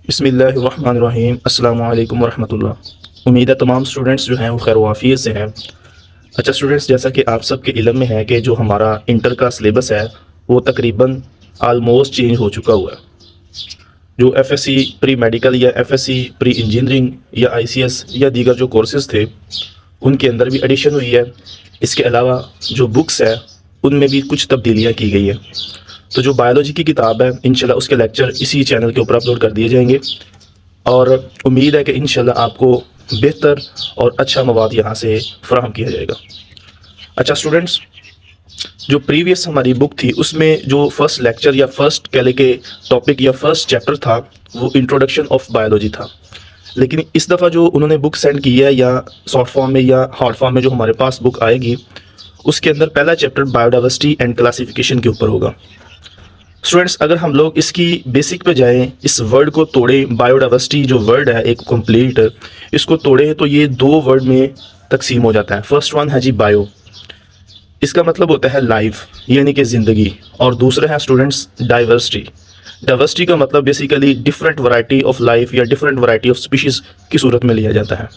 बिस्मिल्लाहिर्रहमानिर्रहीम अस्सलामु अलैकुम वरहमतुल्लाह। उम्मीद है तमाम स्टूडेंट्स जो हैं वो खैर वाफ़ियत से हैं। अच्छा स्टूडेंट्स, जैसा कि आप सबके इल्म में है कि जो हमारा इंटर का सिलेबस है वो तकरीबन आलमोस्ट चेंज हो चुका हुआ है। जो एफएससी प्री मेडिकल या एफएससी प्री इंजीनियरिंग या आईसीएस या दीगर जो कोर्सेज़ थे उनके अंदर भी एडिशन हुई है। इसके अलावा जो बुक्स है उनमें भी कुछ तब्दीलियाँ की गई है। तो जो बायोलॉजी की किताब है इंशाल्लाह उसके लेक्चर इसी चैनल के ऊपर अपलोड कर दिए जाएंगे और उम्मीद है कि इंशाल्लाह आपको बेहतर और अच्छा मवाद यहाँ से फ़राहम किया जाएगा। अच्छा स्टूडेंट्स, जो प्रीवियस हमारी बुक थी उसमें जो फर्स्ट लेक्चर या फर्स्ट कह लें के टॉपिक या फर्स्ट चैप्टर था वो इंट्रोडक्शन ऑफ बायोलॉजी था। लेकिन इस दफ़ा जो उन्होंने बुक सेंड की है या सॉफ्ट फॉर्म में या हार्ड फॉर्म में जो हमारे पास बुक आएगी उसके अंदर पहला चैप्टर बायोडाइवर्सिटी एंड क्लासिफिकेशन के ऊपर होगा। स्टूडेंट्स, अगर हम लोग इसकी बेसिक पे जाएं, इस वर्ड को तोड़ें, बायोडाइवर्सिटी जो वर्ड है एक कंप्लीट इसको तोड़ें तो ये दो वर्ड में तकसीम हो जाता है। फर्स्ट वन है जी बायो, इसका मतलब होता है लाइफ यानी कि ज़िंदगी, और दूसरा है स्टूडेंट्स डाइवर्सिटी। डाइवर्सिटी का मतलब basically different variety of life या डिफरेंट वैरायटी ऑफ स्पीशीज़ की सूरत में लिया जाता है।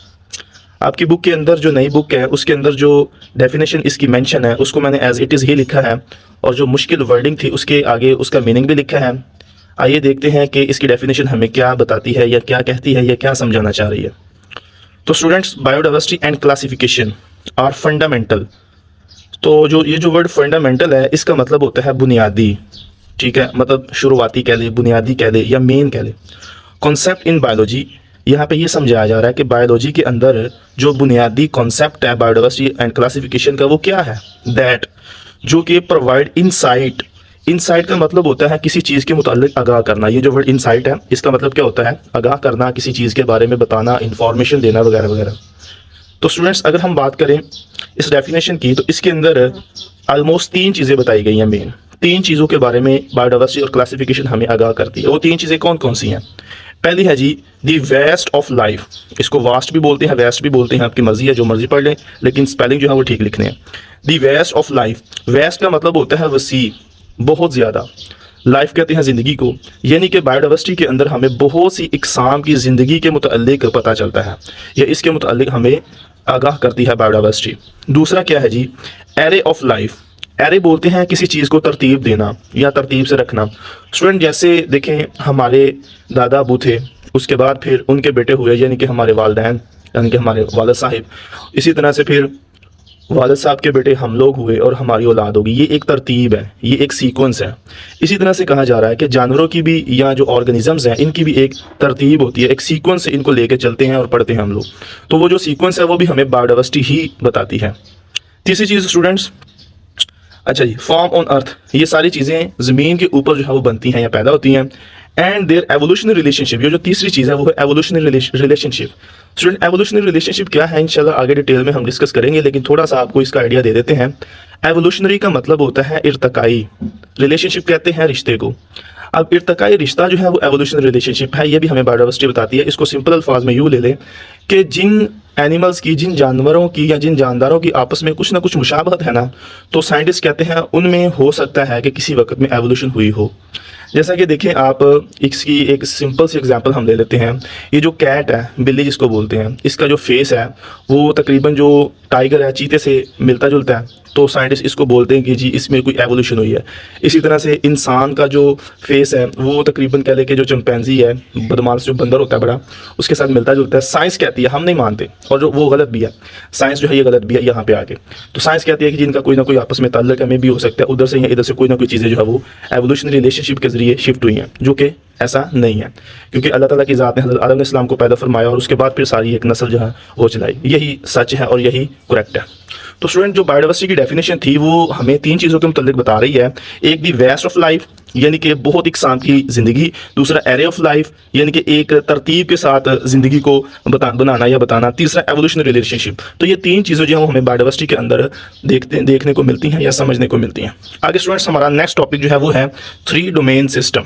आपकी बुक के अंदर जो नई बुक है उसके अंदर जो डेफिनेशन इसकी मेंशन है उसको मैंने एज इट इज़ ही लिखा है और जो मुश्किल वर्डिंग थी उसके आगे उसका मीनिंग भी लिखा है। आइए देखते हैं कि इसकी डेफिनेशन हमें क्या बताती है या क्या कहती है या क्या समझाना चाह रही है। तो students, biodiversity and classification are fundamental. तो जो ये जो वर्ड फंडामेंटल है इसका मतलब होता है बुनियादी, ठीक है, मतलब शुरुआती कह ले, बुनियादी कह ले या मेन कह ले। कॉन्सेप्ट इन बायोलॉजी, यहाँ पे ये समझाया जा रहा है कि बायोलॉजी के अंदर जो बुनियादी कॉन्सेप्ट है बायोडाइवर्सिटी एंड क्लासिफिकेशन का वो क्या है। दैट, जो कि प्रोवाइड इनसाइट। इनसाइट का मतलब होता है किसी चीज़ के मुताल्लिक आगाह करना। ये जो वर्ड इनसाइट है इसका मतलब क्या होता है, आगाह करना, किसी चीज़ के बारे में बताना, इंफॉर्मेशन देना वगैरह वगैरह। तो स्टूडेंट्स, अगर हम बात करें इस डेफिनेशन की तो इसके अंदर ऑलमोस्ट तीन चीज़ें बताई गई हैं। मेन तीन चीज़ों के बारे में बायोडाइवर्सिटी और क्लासिफिकेशन हमें आगाह करती है। वो तीन चीज़ें कौन कौन सी हैं? पहली है जी दी वेस्ट ऑफ लाइफ। इसको वास्ट भी बोलते हैं, वेस्ट भी बोलते हैं, आपकी मर्जी है, जो मर्जी पढ़ लें, लेकिन स्पेलिंग जो है वो ठीक लिखने हैं। दी वेस्ट ऑफ लाइफ, वेस्ट का मतलब होता है वसी, बहुत ज़्यादा। लाइफ कहते हैं ज़िंदगी को, यानी कि बायोडाइवर्सिटी के अंदर हमें बहुत सी इकसाम की ज़िंदगी के मुताल्लिक पता चलता है या इसके मुताल्लिक हमें आगाह करती है बायोडाइवर्सिटी। दूसरा क्या है जी, एरे ऑफ लाइफ। एरे बोलते हैं किसी चीज़ को तरतीब देना या तरतीब से रखना। स्टूडेंट, जैसे देखें हमारे दादा अबू थे, उसके बाद फिर उनके बेटे हुए यानी कि हमारे वालिदैन यानी कि हमारे वालिद साहिब, इसी तरह से फिर वालिद साहब के बेटे हम लोग हुए और हमारी औलाद होगी। ये एक तरतीब है, ये एक सीक्वेंस है। इसी तरह से कहा जा रहा है कि जानवरों की भी या जो ऑर्गेनिजम्स हैं इनकी भी एक तरतीब होती है, एक सीक्वेंस से इनको लेके चलते हैं और पढ़ते हैं हम लोग। तो वो जो सीक्वेंस है वो भी हमें बायोडाइवर्सिटी ही बताती है। तीसरी चीज़ स्टूडेंट्स, अच्छा जी, फॉर्म ऑन अर्थ। ये सारी चीज़ें ज़मीन के ऊपर जो है वो बनती हैं या पैदा होती हैं। एंड देयर एवोल्यूशनरी रिलेशनशिप, ये जो तीसरी चीज़ है वो है evolutionary relationship. Student, evolutionary relationship क्या है इंशाल्लाह आगे डिटेल में हम डिस्कस करेंगे, लेकिन थोड़ा सा आपको इसका आइडिया दे देते हैं। एवोल्यूशनरी का मतलब होता है इर्तकाई, रिलेशनशिप कहते हैं रिश्ते को। अब इर्तकाई रिश्ता जो है वो एवोल्यूशनरी रिलेशनशिप है, ये भी हमें बायोडाइवर्सिटी बताती है। इसको सिंपल अल्फाज में यूँ ले लें कि जिन एनिमल्स की, जिन जानवरों की या जिन जानदारों की आपस में कुछ ना कुछ मुशाबहत है ना, तो साइंटिस्ट कहते हैं उनमें हो सकता है कि किसी वक्त में एवोल्यूशन हुई हो। जैसा कि देखें आप, इसकी एक सिंपल सी एग्जांपल हम ले लेते हैं। ये जो कैट है, बिल्ली जिसको बोलते हैं, इसका जो फेस है वो तकरीबन जो टाइगर है, चीते से मिलता जुलता है, तो साइंटिस्ट इसको बोलते हैं कि जी इसमें कोई एवोल्यूशन हुई है। इसी तरह से इंसान का जो फेस है वो तकरीबन कह लें कि जो चिंपैंजी है, बदमाश जो बंदर होता है बड़ा, उसके साथ मिलता जुलता है। साइंस कहती है, हम नहीं मानते, और जो वो गलत भी है, साइंस जो है ये गलत भी है यहाँ पे आके। तो साइंस कहती है कि जिनका कोई ना कोई आपस में ताल्लुक में भी हो सकता है, उधर से या इधर से कोई ना कोई चीज़ें जो है वो एवोल्यूशनरी रिलेशनशिप के जरिए शिफ्ट हुई हैं, जो कि ऐसा नहीं है, क्योंकि अल्लाह ताला की ज़ात ने हज़रत आदम अलैहिस्सलाम को पैदा फरमाया और उसके बाद फिर सारी एक नस्ल जो है वो चलाई। यही सच है और यही करेक्ट है। तो स्टूडेंट, जो बायोडाइवर्सिटी की डेफिनेशन थी वो हमें तीन चीज़ों के मुताल्लिक बता रही है। एक दी वेस्ट ऑफ लाइफ यानी कि बहुत इकसाम की ज़िंदगी। दूसरा एरे ऑफ लाइफ यानी कि एक तरतीब के साथ ज़िंदगी को बनाना या बताना। तीसरा एवोल्यूशनरी रिलेशनशिप। तो ये तीन चीज़ें जो है हमें बायोडाइवर्सिटी के अंदर देखने को मिलती हैं या समझने को मिलती हैं। आगे स्टूडेंट्स, हमारा नेक्स्ट टॉपिक जो है वो है three domain system.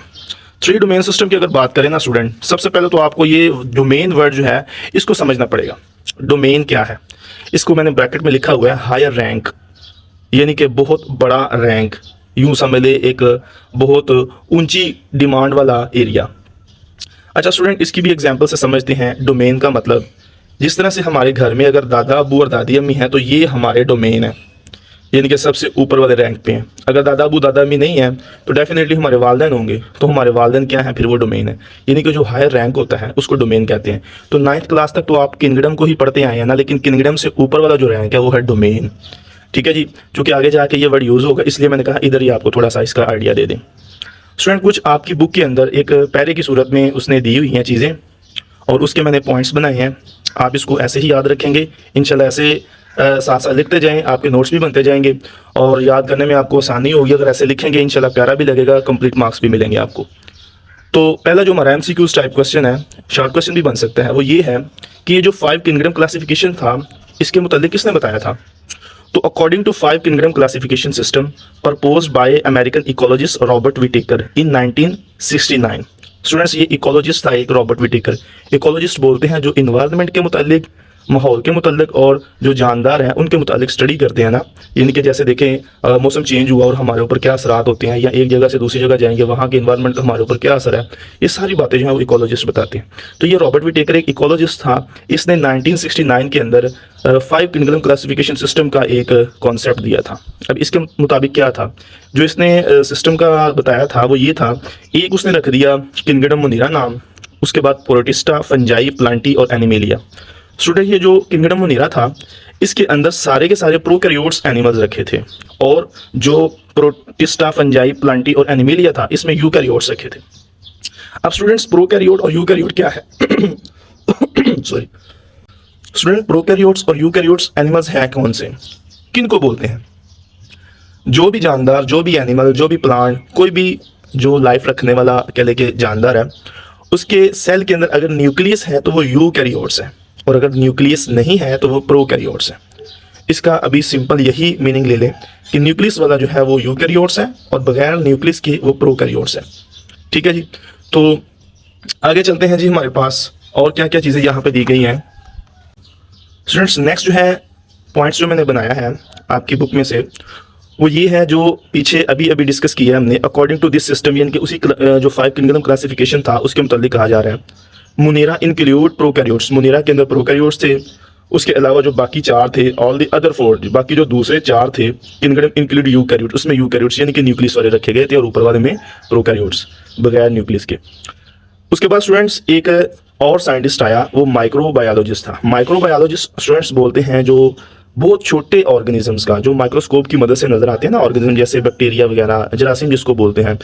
Three domain system की अगर बात करें ना स्टूडेंट, सबसे पहले तो आपको ये डोमेन वर्ड जो है इसको समझना पड़ेगा। डोमेन क्या है? इसको मैंने ब्रैकेट में लिखा हुआ है हायर रैंक, यानी कि बहुत बड़ा रैंक, यूं समझ ले एक बहुत ऊंची डिमांड वाला एरिया। अच्छा स्टूडेंट, इसकी भी एग्जांपल से समझते हैं डोमेन का मतलब। जिस तरह से हमारे घर में अगर दादा अबू और दादी अम्मी हैं तो ये हमारे डोमेन है, यानी कि सबसे ऊपर वाले रैंक पे हैं। अगर दादा अबू दादा अम्मी नहीं है तो डेफिनेटली हमारे वालिदैन होंगे, तो हमारे वालिदैन क्या है, फिर वो डोमेन है, यानी कि जो हायर रैंक होता है उसको डोमेन कहते हैं। तो 9th क्लास तक तो आप किंगडम को ही पढ़ते आए हैं ना, लेकिन किंगडम से ऊपर वाला जो रैंक है वो है डोमेन। ठीक है जी, चूँकि आगे जाके ये वर्ड यूज़ होगा इसलिए मैंने कहा इधर ही आपको थोड़ा सा इसका आइडिया दे दें। स्टूडेंट, कुछ आपकी बुक के अंदर एक पैरे की सूरत में उसने दी हुई हैं चीज़ें और उसके मैंने पॉइंट्स बनाए हैं। आप इसको ऐसे ही याद रखेंगे इंशाल्लाह, ऐसे साथ साथ लिखते जाएं, आपके नोट्स भी बनते जाएंगे और याद करने में आपको आसानी होगी। अगर ऐसे लिखेंगे इंशाल्लाह प्यारा भी लगेगा, कंप्लीट मार्क्स भी मिलेंगे आपको। तो पहला जो हमारा MCQs टाइप क्वेश्चन है, शॉर्ट क्वेश्चन भी बन सकता है, वो ये है कि ये जो 5 किंगडम क्लासिफिकेशन था इसके मुतालिक किसने बताया था। तो according to 5 kingdom classification system proposed by American ecologist Robert Whittaker in 1969। Students, ये इकोलॉजिस्ट था एक रॉबर्ट विटेकर। इकोलॉजिस्ट बोलते हैं जो इन्वायरमेंट के मुतालिक, माहौल के मुतालिक और जो जानदार हैं उनके मुतालिक स्टडी करते हैं ना, यानी कि जैसे देखें मौसम चेंज हुआ और हमारे ऊपर क्या असरात होते हैं, या एक जगह से दूसरी जगह जाएंगे वहाँ के इन्वायरमेंट का हमारे ऊपर क्या असर है, ये सारी बातें जो है वो इकोलॉजिस्ट बताते हैं। तो ये रॉबर्ट विटेकर एक इकोलॉजिस्ट था, इसने 1969 के अंदर 5 किंगडम क्लासिफिकेशन सिस्टम का एक कॉन्सेप्ट दिया था। अब इसके मुताबिक क्या था जो इसने सिस्टम का बताया था, वो ये था, एक उसने रख दिया किंगडम मुनीरा नाम, उसके बाद प्रोटिस्टा, फंजाई, प्लांटी और एनिमेलिया। स्टूडेंट, ये जो किंगडम मुनीरा था इसके अंदर सारे के सारे प्रोकैरियोट्स एनिमल्स रखे थे, और जो प्रोटिस्टा, फंजाई, प्लांटी और एनिमेलिया था इसमें यूकैरियोट्स रखे थे। अब स्टूडेंट्स, प्रोकैरियोट और यूकैरियोट क्या है? सॉरी स्टूडेंट, प्रोकैरियोट्स और यूकैरियोट्स एनिमल्स हैं कौन से, किन को बोलते हैं? जो भी जानदार, जो भी एनिमल, जो भी प्लांट, कोई भी जो लाइफ रखने वाला कह ले के जानदार है, उसके सेल के अंदर अगर न्यूक्लियस है तो वो यूकैरियोट्स है, और अगर न्यूक्लियस नहीं है तो वो प्रोकैरियोट्स है। इसका अभी सिंपल यही मीनिंग ले लें कि न्यूक्लियस वाला जो है वो यूकैरियोट्स है और बगैर न्यूक्लियस के वो प्रोकैरियोट्स है। ठीक है जी, तो आगे चलते हैं जी। हमारे पास और क्या क्या चीज़ें यहाँ पे दी गई हैं स्टूडेंट्स। नेक्स्ट जो है पॉइंट्स जो मैंने बनाया है आपकी बुक में से, वो ये है जो पीछे अभी अभी डिस्कस किया है हमने। अकॉर्डिंग टू दिस सिस्टम, यानी कि उसी जो 5 किंगडम क्लासिफिकेशन था उसके मुतालिक कहा जा रहा है मुनीरा इंक्लूड प्रोकैरियोट्स। मुनीरा के अंदर प्रोकैरियोट्स थे, उसके अलावा जो बाकी 4 थे, ऑल द अदर 4, बाकी जो दूसरे 4 थे किंगडम इंक्लूड यूकैरियोट, उसमें यूकैरियोट्स यानी कि न्यूक्लियस वाले रखे गए थे और ऊपर वाले में प्रोकैरियोट्स बगैर न्यूक्लियस के। उसके बाद स्टूडेंट्स एक और साइंटिस्ट आया, वो माइक्रोबायोलॉजिस्ट था। माइक्रोबायोलॉजिस्ट स्टूडेंट्स बोलते हैं जो बहुत छोटे ऑर्गेनिजम्स का, जो माइक्रोस्कोप की मदद से नजर आते हैं ना ऑर्गेनिज्म, जैसे बैक्टीरिया वगैरह, जरासीम जिसको बोलते हैं।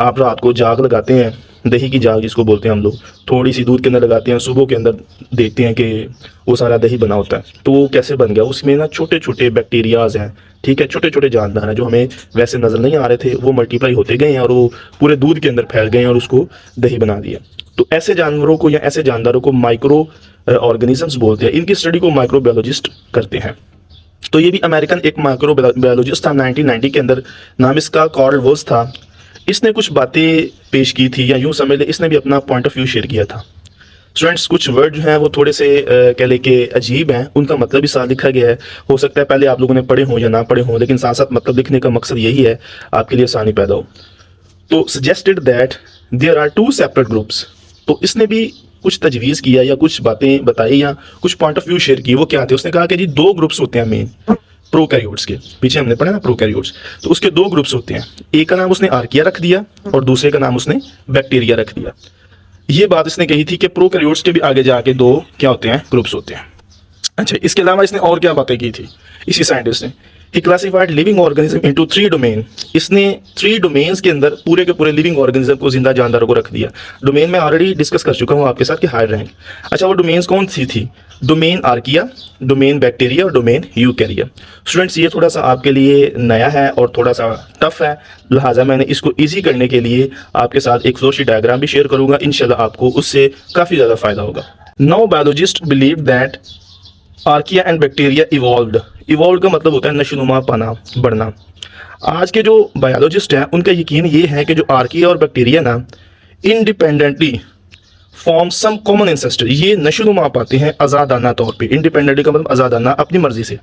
आप रात को जाग लगाते हैं, दही की जाग जिसको बोलते हैं हम लोग, थोड़ी सी दूध के अंदर लगाते हैं, सुबह के अंदर देखते हैं कि वो सारा दही बना होता है। तो वो कैसे बन गया? उसमें ना छोटे छोटे बैक्टीरियाज हैं, ठीक है, छोटे छोटे जानदार हैं जो हमें वैसे नज़र नहीं आ रहे थे, वो मल्टीप्लाई होते गए हैं और वो पूरे दूध के अंदर फैल गए हैं और उसको दही बना दिया। तो ऐसे जानवरों को या ऐसे जानदारों को माइक्रो ऑर्गेनिजम्स बोलते हैं। इनकी स्टडी को माइक्रोबायोलॉजिस्ट करते हैं। तो ये भी अमेरिकन एक माइक्रोबायोलॉजिस्ट था 1990 के अंदर, नाम इसका कार्ल वोल्स था। इसने कुछ बातें पेश की थी, या यूं समझ ले इसने भी अपना पॉइंट ऑफ व्यू शेयर किया था। स्टूडेंट्स, कुछ वर्ड जो हैं वो थोड़े से कह ले के अजीब हैं, उनका मतलब भी साथ लिखा गया है। हो सकता है पहले आप लोगों ने पढ़े हों या ना पढ़े हों, लेकिन साथ साथ मतलब लिखने का मकसद यही है आपके लिए आसानी पैदा हो। तो suggested that there are 2 separate groups. तो इसने भी कुछ तजवीज़ किया या कुछ बातें बताई या कुछ पॉइंट ऑफ व्यू शेयर की। वो क्या थे? उसने कहा कि जी 2 ग्रुप्स होते हैं मेन प्रोकैरियोट्स के, पीछे हमने पढ़ा ना प्रोकैरियोट्स, तो उसके 2 ग्रुप्स होते हैं। एक का नाम उसने आर्किया रख दिया और दूसरे का नाम उसने बैक्टीरिया रख दिया। ये बात इसने कही थी कि प्रोकैरियोट्स के भी आगे जाके 2 क्या होते हैं? ग्रुप्स होते हैं। अच्छा, इसके अलावा इसने और क्या बातें की थी इसी साइंटिस्ट ने? He classified living organism into 3 domain. इसने 3 डोमेन्स के अंदर पूरे के पूरे लिविंग ऑर्गेनिज्म को, जिंदा जानदारों को रख दिया। डोमेन मैं ऑलरेडी डिस्कस कर चुका हूँ आपके साथ कि हायर रैंक। अच्छा, वो डोमेन्स कौन सी थी? डोमेन आर्किया, डोमेन बैक्टीरिया और डोमेन यूकैरिया। स्टूडेंट्स, ये थोड़ा सा आपके लिए नया है और थोड़ा सा टफ है, लिहाजा मैंने इसको ईजी करने के लिए आपके साथ एक फ्लोशीट डायग्राम भी शेयर करूंगा। इंशाल्लाह आपको उससे काफ़ी ज़्यादा फायदा होगा। Now biologist believe that archaea and bacteria evolve का मतलब होता है नशोनुमा पाना, बढ़ना। आज के जो बायोलॉजिस्ट हैं उनका यकीन ये है कि जो आर्किया और bacteria no independently form some common ancestor, ये नशोनुमा पाते हैं आज़ादाना तौर पे। इंडिपेंडेंटली का मतलब आज़ादाना, अपनी मर्जी से,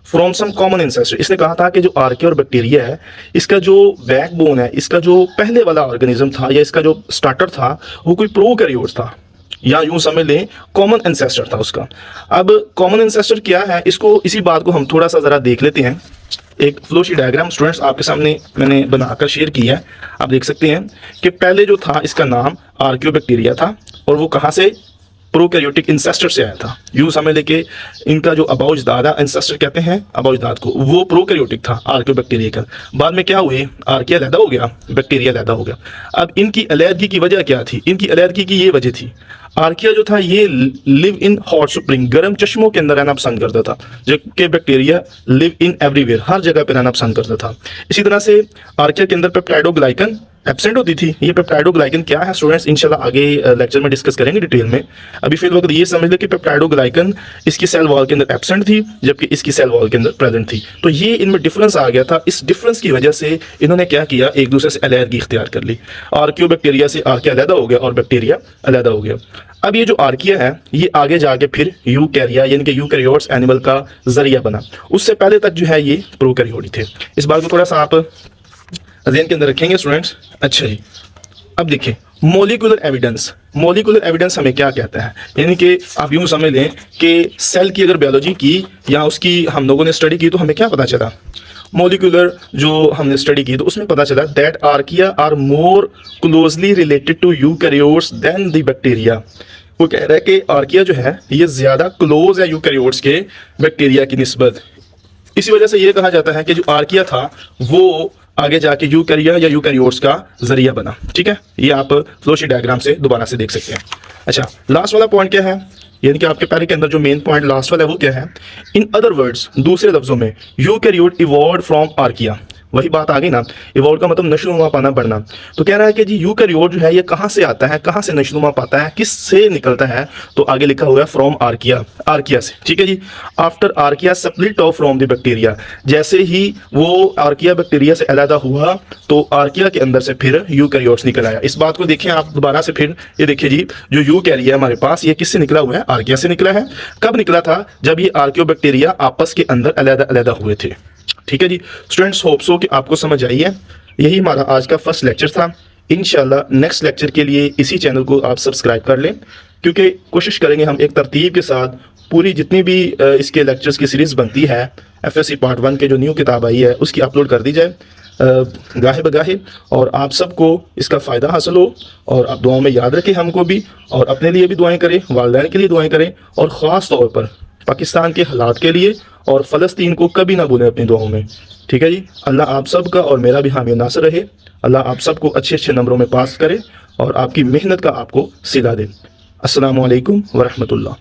फ्रॉम सम कॉमन इंसेस्टर। इसने कहा था कि जो आर्किया और बैक्टीरिया है, इसका जो बैकबोन है, इसका जो पहले वाला ऑर्गेनिज्म था या इसका जो स्टार्टर था, वो कोई प्रोकैरियोट था, या यूं समझ लें कॉमन एंसेस्टर था उसका। अब कॉमन एंसेस्टर क्या है, इसको इसी बात को हम थोड़ा सा ज़रा देख लेते हैं। एक फ्लोशीट डायग्राम स्टूडेंट्स आपके सामने मैंने बनाकर शेयर किया है, आप देख सकते हैं कि पहले जो था इसका नाम आर्कियोबैक्टीरिया था, और वो कहाँ से, प्रोकैरियोटिक इंसेस्टर से आया था। यूं समझ लें कि इनका जो अबाउजदादा इंसेस्टर कहते हैं अबाउजदाद को, वो प्रोकैरियोटिक था आर्कियोबैक्टीरिया का। बाद में क्या हुए, आर्किया अलहदा हो गया, बैक्टीरिया अलहदा हो गया। अब इनकी अलहदगी की वजह क्या थी, इनकी अलहदगी की ये वजह थी, आर्किया जो था ये लिव इन हॉट स्प्रिंग, गर्म चश्मों के अंदर रहना पसंद करता था, जबकि बैक्टीरिया लिव इन एवरीवेयर, हर जगह पे रहना पसंद करता था। इसी तरह से आर्किया के अंदर पेप्टाइडोग्लाइकन एब्सेंट होती थी। ये पेप्टाइडोग्लाइकन क्या है स्टूडेंट्स, इंशाल्लाह आगे लेक्चर में डिस्कस करेंगे डिटेल में। अभी फिर वक्त ये समझ लें कि पेप्टाइडोग्लाइकन इसकी सेल वॉल के अंदर एब्सेंट थी, जबकि इसकी सेल वॉल के अंदर प्रेजेंट थी। तो ये इनमें डिफरेंस आ गया था। इस डिफरेंस की वजह से इन्होंने क्या किया, एक दूसरे से अलहदगी इख्तियार कर ली। आर्कियोबैक्टीरिया से आर्किया अलहदा हो गया और बैक्टीरिया अलहदा हो गया। अब ये जो आर्किया है ये आगे जाके फिर यूकैरिया यानी कि यूकैरियोट्स एनिमल का जरिया बना। उससे पहले तक जो है ये प्रोकैरियोट थे। इस बात को थोड़ा सा आप ज़हन के अंदर रखेंगे स्टूडेंट्स। अच्छा जी, अब देखिए मोलिकुलर एविडेंस। मोलिकुलर एविडेंस हमें क्या कहता है, यानी कि आप यूं समझ लें कि सेल की अगर बायोलॉजी की या उसकी हम लोगों ने स्टडी की तो हमें क्या पता चला, मोलिकुलर जो हमने स्टडी की तो उसमें पता चला that archaea are more closely related to eukaryotes than the bacteria. वो कह रहा है कि आर्किया जो है ये ज़्यादा क्लोज है यूकैरियोट्स के बैक्टीरिया की निस्बत। इसी वजह से ये कहा जाता है कि जो आर्किया था वो आगे जाके यूकैरिया या यूकैरियोट्स का जरिया बना। ठीक है, ये आप फ्लोशीट डायग्राम से दोबारा से देख सकते हैं। अच्छा, लास्ट वाला पॉइंट क्या है, यानी कि आपके पहले के अंदर जो मेन पॉइंट लास्ट वाला है वो क्या है, इन अदर वर्ड्स, दूसरे लफ्जों में यूकैरियोट इवॉल्वड फ्रॉम आर्किया। वही बात आ गई ना, इवॉल्व का मतलब नशोनुमा पाना, बढ़ना। तो कह रहा है कि जी यूकैरियोट जो है ये कहाँ से आता है, कहाँ से नशोनुमा पाता है, किस से निकलता है, तो आगे लिखा हुआ है फ्रॉम आर्किया, आर्किया से। ठीक है जी, after archaea split off from the bacteria, जैसे ही वो आर्किया बैक्टीरिया से अलहदा हुआ तो आर्किया के अंदर से फिर यूकैरियोट्स निकल आया। इस बात को देखें आप दोबारा से फिर, ये देखिए जी जो यूकैरिया है हमारे पास, ये किससे निकला हुआ है, आर्किया से निकला है। कब निकला था, जब ये आर्कियोबैक्टीरिया आपस के अंदर अलहदा अलहदा हुए थे। ठीक है जी स्टूडेंट्स, होप सो कि आपको समझ आई है। यही हमारा आज का फर्स्ट लेक्चर था। इंशाल्लाह नेक्स्ट लेक्चर के लिए इसी चैनल को आप सब्सक्राइब कर लें, क्योंकि कोशिश करेंगे हम एक तरतीब के साथ पूरी जितनी भी इसके लेक्चर्स की सीरीज़ बनती है, FSC पार्ट 1 के जो न्यू किताब आई है उसकी अपलोड कर दी जाए गाहे बगाहे, और आप सबको इसका फ़ायदा हासिल हो। और आप दुआओं में याद रखें हमको भी, और अपने लिए भी दुआएं करें, वालिदैन के लिए दुआएं करें, और ख़ास तौर पर पाकिस्तान के हालात के लिए और फ़लस्तीन को कभी ना भूलें अपनी दुआओं में। ठीक है जी, अल्लाह आप सबका और मेरा भी हामी नासर रहे। अल्लाह आप सबको अच्छे अच्छे नंबरों में पास करे और आपकी मेहनत का आपको सिला दे। अस्सलामु अलैकुम व रहमतुल्लाह।